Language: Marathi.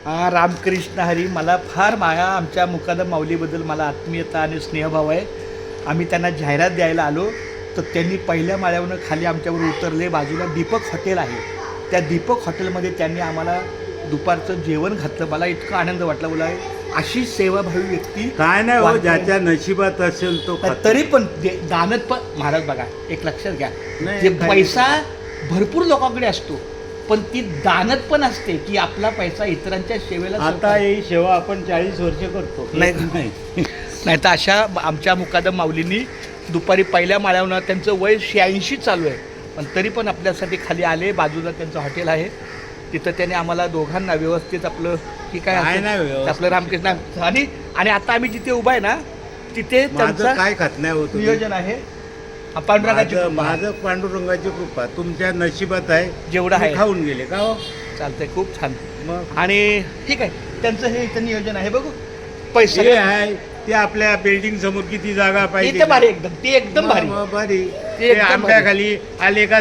रामकृष्ण हरी. मला फार माया आमच्या मुकादम माऊलीबद्दल मला आत्मीयता आणि स्नेहभाव आहे. आम्ही त्यांना जाहिरात द्यायला आलो तर त्यांनी पहिल्या माळ्यावरून खाली आमच्यावर उतरले. बाजूला दीपक हॉटेल आहे, त्या दीपक हॉटेलमध्ये त्यांनी आम्हाला दुपारचं जेवण घातलं. मला इतका आनंद वाटला. बोला अशी सेवाभावी व्यक्ती काय नाही हो, ज्याच्या नशिबात असेल तो खातो. तरी पण दानत पण महाराज बघा एक लक्षात घ्या, नाही, जे काय- पैसा भरपूर लोकांकडे असतो पण ती दानत पण असते की आपला पैसा इतरांच्या सेवेला आता ही सेवा आपण 40 वर्ष करतो. नाही तर अशा आमच्या मुकादम माऊलींनी दुपारी पहिल्या माळ्यावर त्यांचं वय 86 चालू आहे पण तरी पण आपल्यासाठी खाली आले. बाजूला त्यांचं हॉटेल आहे, तिथं त्याने आम्हाला दोघांना व्यवस्थित आपलं की काय काय असेल नाही व्यवस्थित. आपलं रामकृष्ण आणि आता आम्ही जिथे उभा आहे ना तिथे माझं त्यांचं काय खात नाही होत नियोजन आहे. पांडुरंगाची कृपा. माझं पांडुरंगाची कृपा तुमच्या नशिबात आहे. जेवढं आहे. तुम्ही खाऊन गेले का हो? चालतंय, खूप छान. मग आणि ठीक आहे त्यांचं हे इथं नियोजन आहे. बघू हे पैसे आहे ते आपल्या बिल्डिंग समोर किती जागा पाहिजे. इथे भारी एकदम, ते एकदम भारी. मग भारी ते ते एकदम भारी. आंब्याखाली आले का